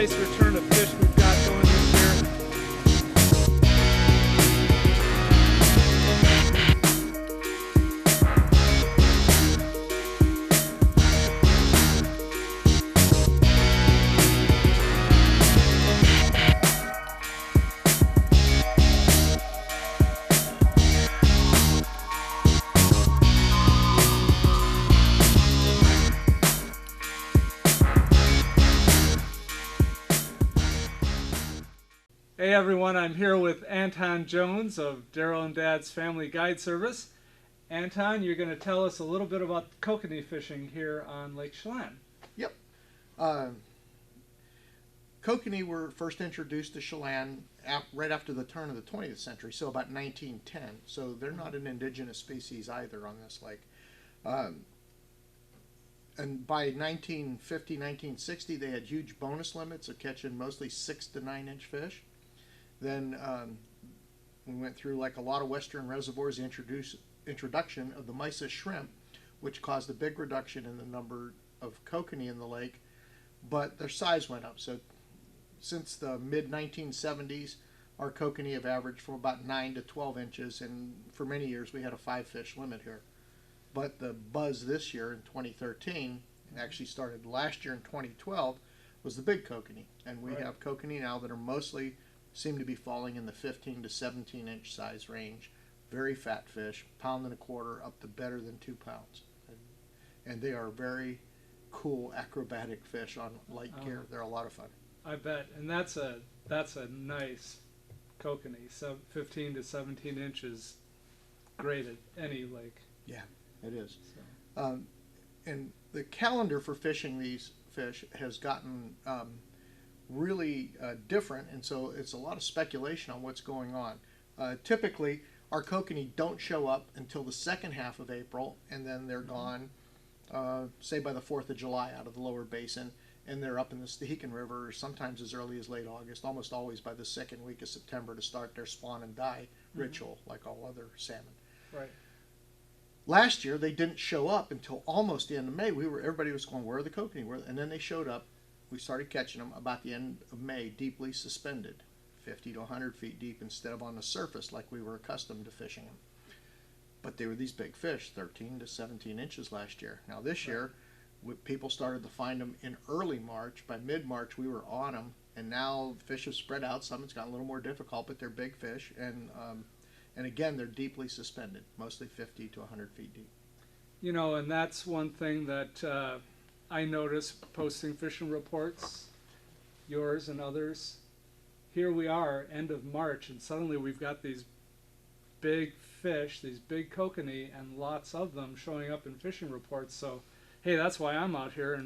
nice return of fish we've got going this year. Hey everyone, I'm here with Anton Jones of Darrell and Dad's Family Guide Service. Anton, you're going to tell us a little bit about kokanee fishing here on Lake Chelan. Yep. Kokanee were first introduced to Chelan right after the turn of the 20th century, so about 1910. So they're not an indigenous species either on this lake. And by 1950, 1960, they had huge bonus limits of catching mostly 6 to 9 inch fish. Then we went through, like a lot of western reservoirs, the introduction of the mysis shrimp, which caused a big reduction in the number of kokanee in the lake, but their size went up. So since the mid-1970s, our kokanee have averaged from about 9 to 12 inches, and for many years we had a 5-fish limit here. But the buzz this year in 2013, actually started last year in 2012, was the big kokanee. And we have kokanee now that are mostly seem to be falling in the 15 to 17 inch size range. Very fat fish, pound and a quarter up to better than 2 pounds. And they are very cool acrobatic fish on light gear. They're a lot of fun. I bet. And that's a nice kokanee. So 15 to 17 inches, great at any lake. Yeah, it is. So. And the calendar for fishing these fish has gotten really different, and so it's a lot of speculation on what's going on. Typically, our kokanee don't show up until the second half of April, and then they're gone, say by the 4th of July out of the lower basin, and they're up in the Stehekin River sometimes as early as late August, almost always by the second week of September to start their spawn and die ritual, like all other salmon. Right. Last year, they didn't show up until almost the end of May. Everybody was going, where are the kokanee? And then they showed up. We started catching them about the end of May, deeply suspended, 50 to 100 feet deep instead of on the surface like we were accustomed to fishing them. But they were these big fish, 13 to 17 inches last year. Now this year, people started to find them in early March. By mid-March, we were on them, and now fish have spread out. Some it's gotten a little more difficult, but they're big fish, and again, they're deeply suspended, mostly 50 to 100 feet deep. You know, and that's one thing that I notice posting fishing reports, yours and others. Here we are, end of March, and suddenly we've got these big fish, these big kokanee, and lots of them showing up in fishing reports. So, hey, that's why I'm out here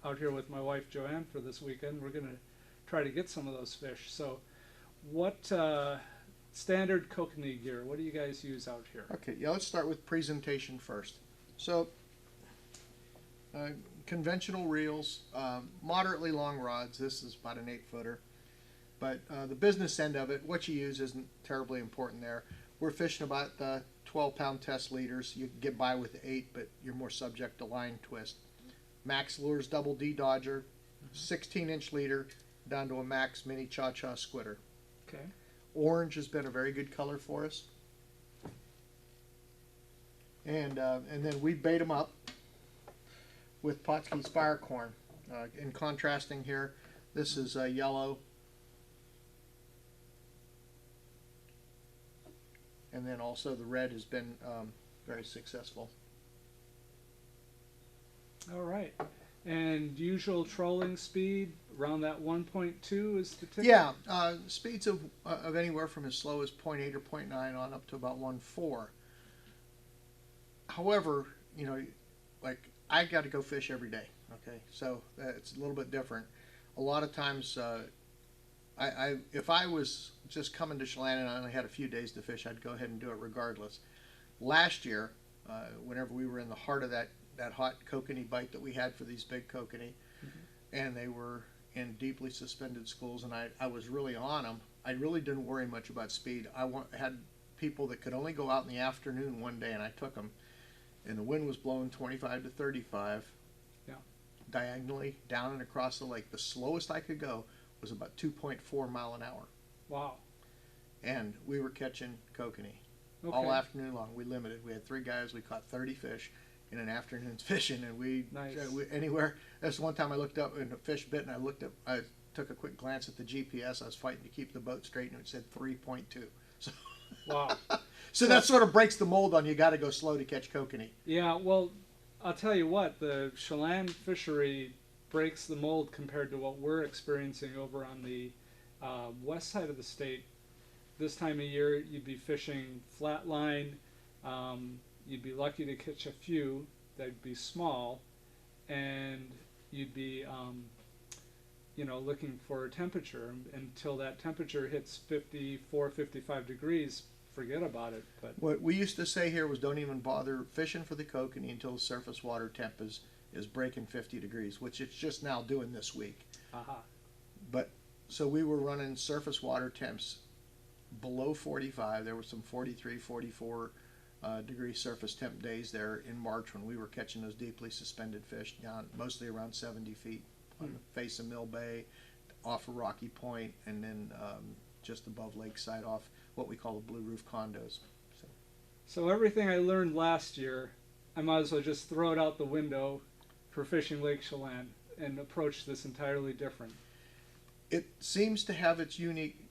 with my wife Joanne for this weekend. We're going to try to get some of those fish. So, what standard kokanee gear? What do you guys use out here? Okay, yeah, let's start with presentation first. So. Conventional reels, moderately long rods. This is about an 8-footer. But the business end of it, what you use isn't terribly important there. We're fishing about 12-pound test leaders. You can get by with 8, but you're more subject to line twist. Max Lures Double D Dodger, 16-inch leader down to a Max Mini Cha-Cha Squitter. Okay. Orange has been a very good color for us. And then we bait them up with Potski's Firecorn. In contrasting here, this is yellow, and then also the red has been very successful. All right. And usual trolling speed around that 1.2 is the ticket? Yeah, speeds of anywhere from as slow as 0.8 or 0.9 on up to about 1.4. However, you know, like I got to go fish every day, okay? So it's a little bit different. A lot of times, if I was just coming to Chelan and I only had a few days to fish, I'd go ahead and do it regardless. Last year, whenever we were in the heart of that hot kokanee bite that we had for these big kokanee, and they were in deeply suspended schools, and I was really on them, I really didn't worry much about speed. I had people that could only go out in the afternoon one day, and I took them. And the wind was blowing 25 to 35 diagonally down and across the lake. The slowest I could go was about 2.4 mile an hour. Wow. And we were catching kokanee Okay. all afternoon long. We limited. We had 3 guys. We caught 30 fish in an afternoon's fishing, and Nice. anywhere. That's one time I looked up and a fish bit, and I took a quick glance at the GPS. I was fighting to keep the boat straight, and it said 3.2. So, Wow. so that sort of breaks the mold on you got to go slow to catch kokanee. Yeah, well, I'll tell you what, the Chelan fishery breaks the mold compared to what we're experiencing over on the west side of the state. This time of year, you'd be fishing flatline. You'd be lucky to catch a few that'd be small, and you'd be, looking for a temperature. Until that temperature hits 54, 55 degrees, forget about it. But What we used to say here was don't even bother fishing for the kokanee until the surface water temp is breaking 50 degrees, which it's just now doing this week. aha, But so we were running surface water temps below 45. There were some 43, 44 degree surface temp days there in March when we were catching those deeply suspended fish down mostly around 70 feet on the face of Mill Bay, off of Rocky Point, and then just above Lakeside off what we call the Blue Roof condos. So everything I learned last year, I might as well just throw it out the window for fishing Lake Chelan and approach this entirely different. It seems to have its unique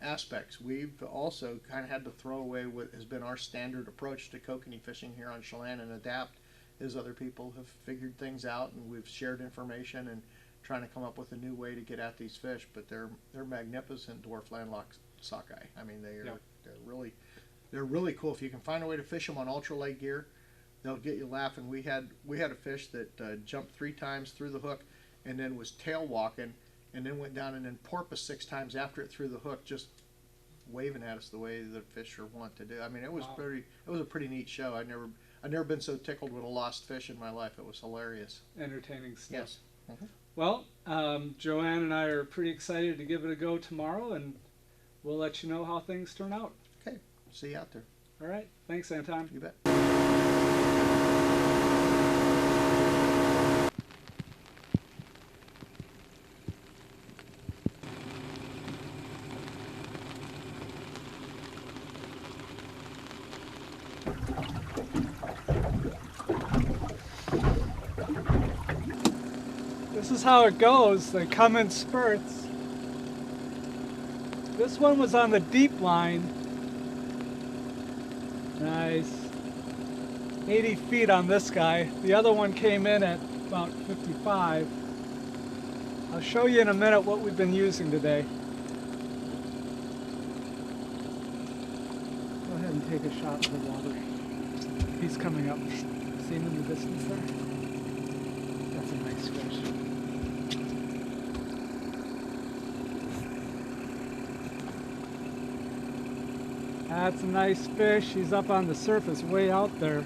aspects. We've also kind of had to throw away what has been our standard approach to kokanee fishing here on Chelan and adapt as other people have figured things out, and we've shared information and trying to come up with a new way to get at these fish. But they're magnificent dwarf landlocked sockeye. I mean, they're really cool. If you can find a way to fish them on ultralight gear, they'll get you laughing. We had a fish that jumped 3 times through the hook and then was tail walking, and then went down and then porpoised 6 times after it threw the hook, just waving at us the way the fish are wont to do. I mean, it was Wow. It was a pretty neat show. I've never been so tickled with a lost fish in my life. It was hilarious. Entertaining stuff. Yes. Mhm. Well, Joanne and I are pretty excited to give it a go tomorrow, and we'll let you know how things turn out. Okay. See you out there. All right. Thanks, Anton. You bet. This is how it goes. They come in spurts. This one was on the deep line. Nice. 80 feet on this guy. The other one came in at about 55. I'll show you in a minute what we've been using today. Go ahead and take a shot of the water. He's coming up. See him in the distance there? That's a nice fish. That's a nice fish. He's up on the surface way out there.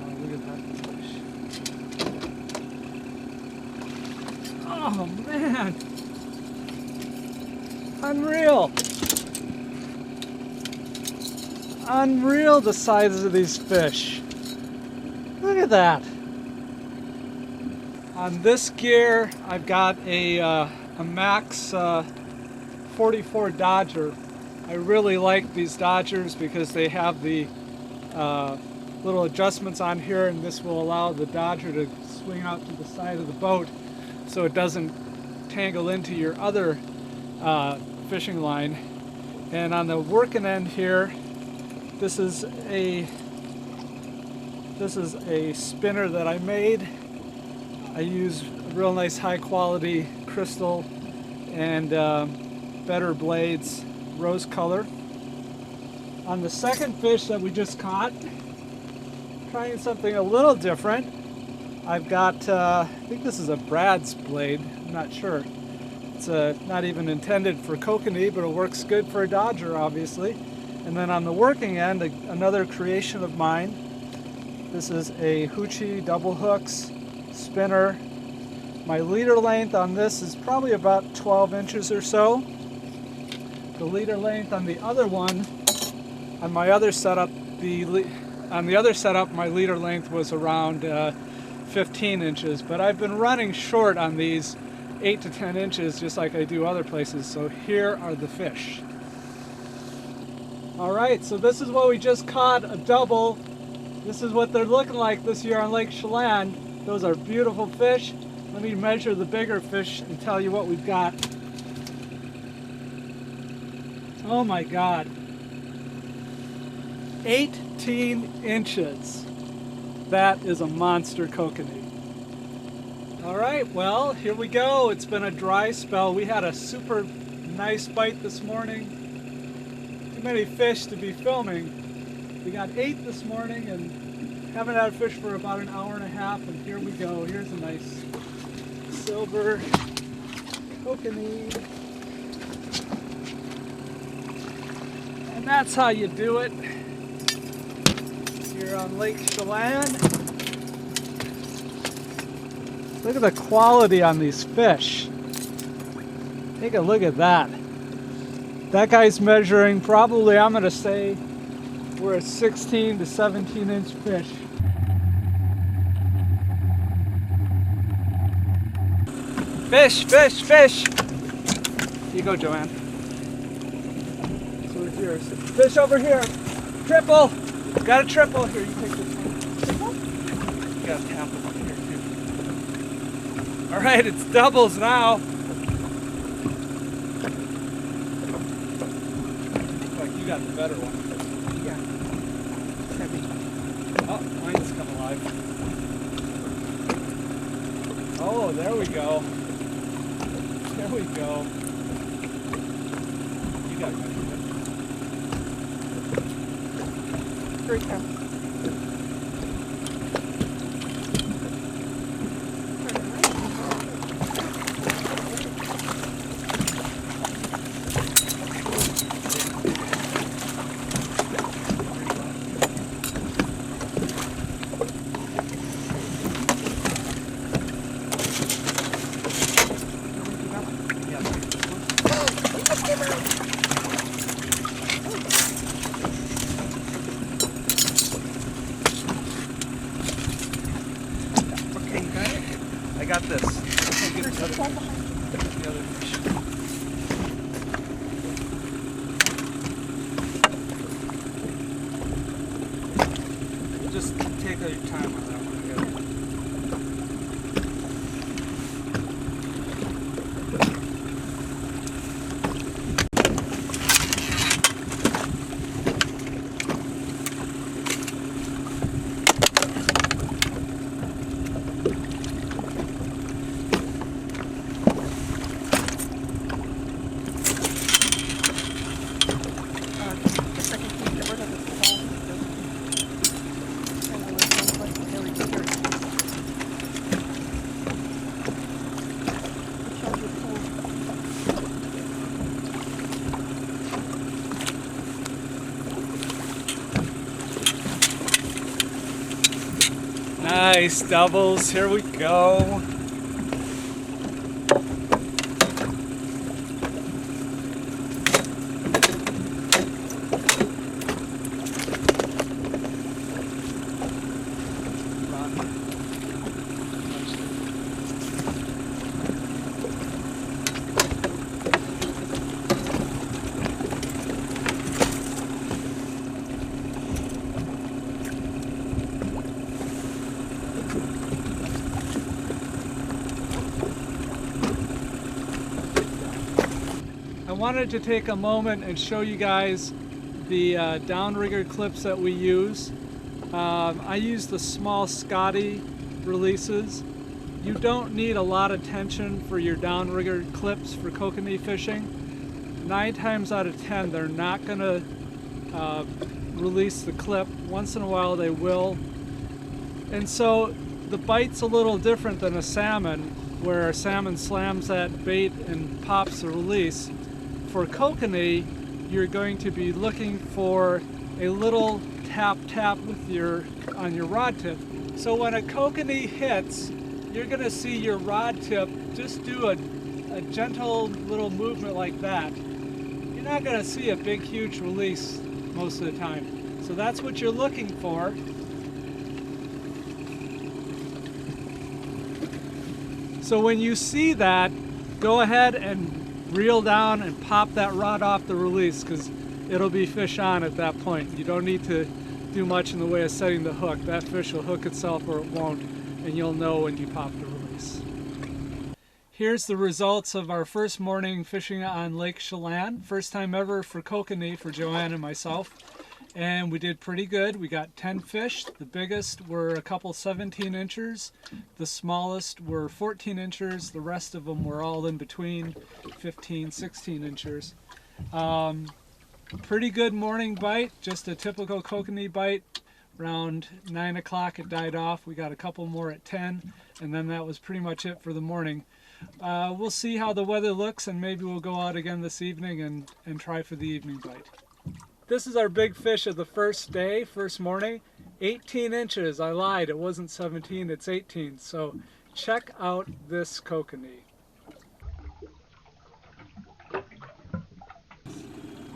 Oh, look at that fish. Oh man! Unreal! Unreal the size of these fish. Look at that. On this gear, I've got a Max 44 Dodger. I really like these Dodgers because they have the little adjustments on here, and this will allow the Dodger to swing out to the side of the boat so it doesn't tangle into your other fishing line. And on the working end here, this is a spinner that I made. I use real nice high quality crystal and better blades, rose color. On the second fish that we just caught, trying something a little different. I've got, I think this is a Brad's blade, I'm not sure. It's not even intended for kokanee, but it works good for a Dodger, obviously. And then on the working end, another creation of mine. This is a Hoochie double hooks spinner. My leader length on this is probably about 12 inches or so. The leader length on the other one, on my other setup, my leader length was around 15 inches, but I've been running short on these 8 to 10 inches just like I do other places. So here are the fish. All right, so this is what we just caught, a double. This is what they're looking like this year on Lake Chelan. Those are beautiful fish. Let me measure the bigger fish and tell you what we've got. Oh my God. 18 inches. That is a monster kokanee. All right, well, here we go. It's been a dry spell. We had a super nice bite this morning. Too many fish to be filming. We got 8 this morning and haven't had fish for about an hour and a half, and here we go. Here's a nice silver kokanee. And that's how you do it here on Lake Chelan. Look at the quality on these fish. Take a look at that. That guy's measuring probably, I'm gonna say, we're a 16 to 17 inch fish. Fish, fish, fish! Here you go, Joanne. So it's yours. Fish over here. Triple! Got a triple. Here, you take this one. Triple? You got a tap one here, too. Alright, it's doubles now. Like you got the better one. Yeah. It's heavy. Oh, mine's come alive. Oh, there we go. There we go. You got it. Great cow. I got this. I'll get the other fish. Just take your time on that one. Nice doubles, here we go. I wanted to take a moment and show you guys the Downrigger clips that we use. I use the small Scotty releases. You don't need a lot of tension for your Downrigger clips for kokanee fishing. 9 times out of 10 they're not going to release the clip. Once in a while they will. And so the bite's a little different than a salmon, where a salmon slams that bait and pops the release. For kokanee, you're going to be looking for a little tap with on your rod tip. So when a kokanee hits, you're going to see your rod tip just do a gentle little movement like that. You not going to see a big, huge release most of the time. So that's what you're looking for. So when you see that, go ahead and reel down and pop that rod off the release, because it'll be fish on at that point. You don't need to do much in the way of setting the hook. That fish will hook itself or it won't, and you'll know when you pop the release. Here's the results of our first morning fishing on Lake Chelan. First time ever for Kokanee for Joanne and myself. And we did pretty good. We got 10 fish. The biggest were a couple 17 inchers. The smallest were 14 inchers. The rest of them were all in between 15, 16 inchers. Pretty good morning bite, just a typical Kokanee bite. Around 9 o'clock it died off. We got a couple more at 10, and then that was pretty much it for the morning. We'll see how the weather looks, and maybe we'll go out again this evening and try for the evening bite. This is our big fish of the first day, first morning. 18 inches, I lied, it wasn't 17, it's 18. So check out this Kokanee.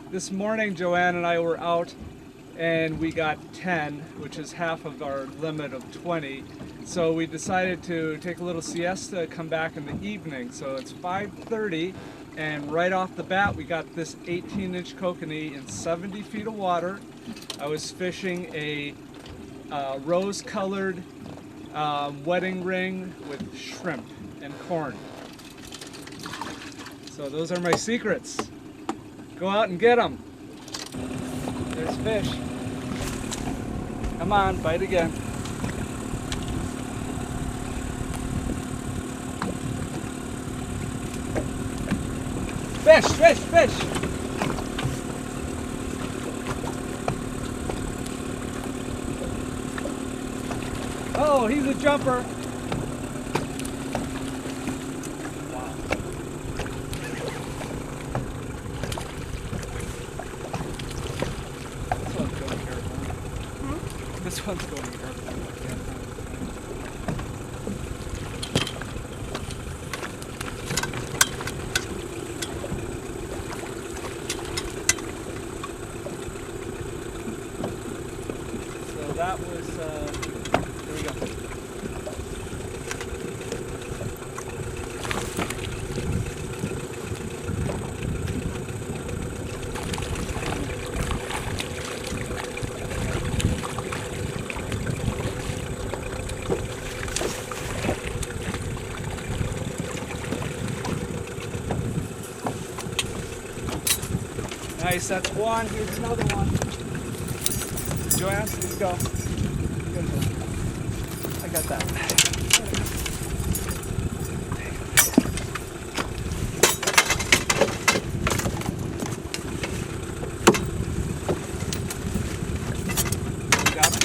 This morning Joanne and I were out and we got 10, which is half of our limit of 20. So we decided to take a little siesta, come back in the evening. So it's 5:30. And right off the bat, we got this 18-inch Kokanee in 70 feet of water. I was fishing a rose-colored wedding ring with shrimp and corn. So those are my secrets. Go out and get them. There's fish. Come on, bite again. Fish, fish, fish! Oh, he's a jumper! Wow. This one's going careful. Hmm? This one's going careful. That was, there we go. Nice, that's one. Here's another one. Joanne, let's go. Good one. I got that. You got it?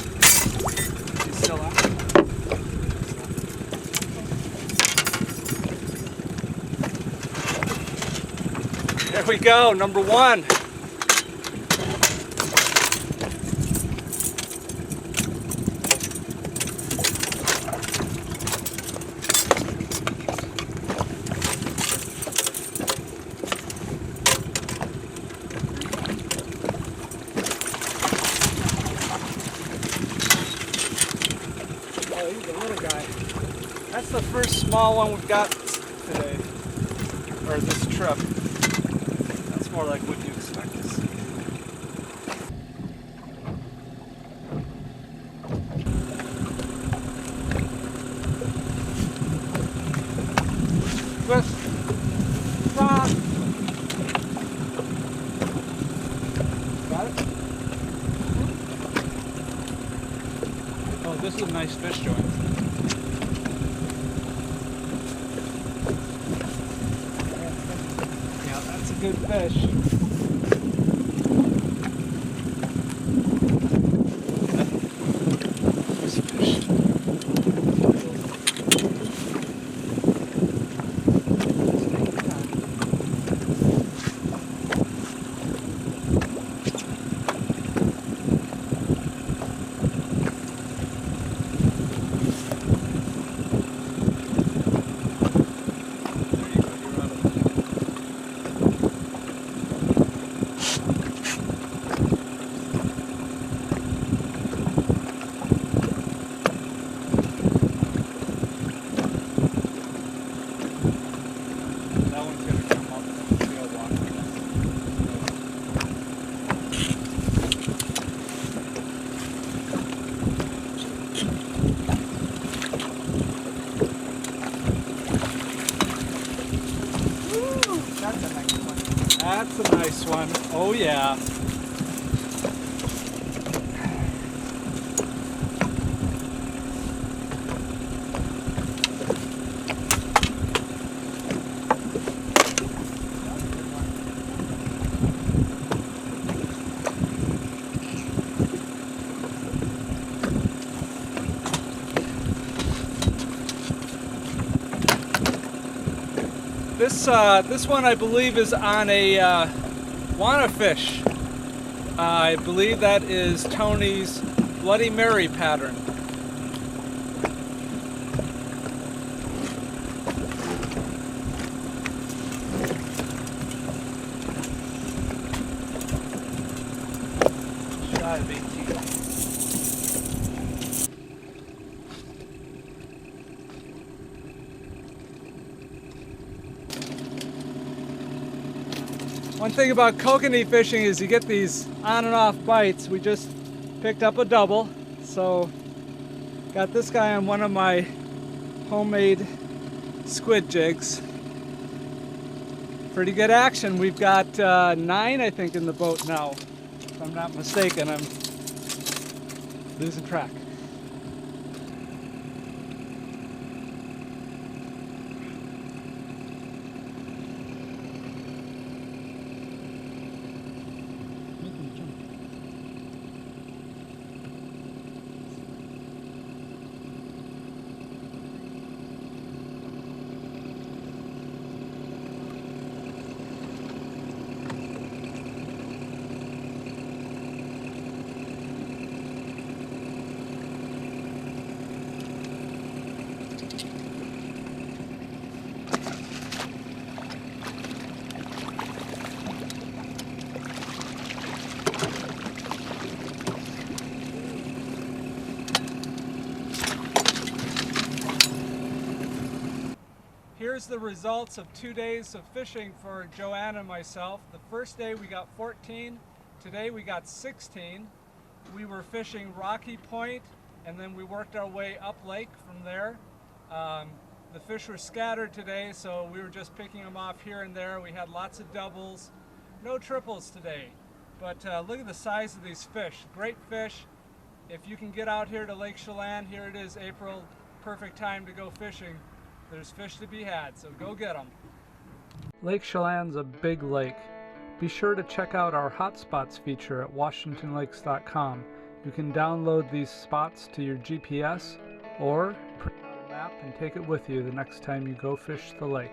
She's still out. There we go, number one. He's a little guy. That's the first small one we've got today, or this trip. That's more like what you expect to see. Twist. Rock. Got it? Oh, this is a nice fish joint. Yeah, that's a good fish. Nice fish. That's a nice one. Oh yeah. This one I believe is on a wanna fish. I believe that is Tony's Bloody Mary pattern. Shy of 18. One thing about kokanee fishing is you get these on and off bites. We just picked up a double, so got this guy on one of my homemade squid jigs. Pretty good action. We've got 9, I think, in the boat now. If I'm not mistaken, I'm losing track. Here's the results of 2 days of fishing for Joanna and myself. The first day we got 14, today we got 16. We were fishing Rocky Point and then we worked our way up lake from there. The fish were scattered today, so we were just picking them off here and there. We had lots of doubles, no triples today. But look at the size of these fish, great fish. If you can get out here to Lake Chelan, here it is April, perfect time to go fishing. There's fish to be had, so go get them. Lake Chelan's a big lake. Be sure to check out our hotspots feature at washingtonlakes.com. You can download these spots to your GPS or print out a map and take it with you the next time you go fish the lake.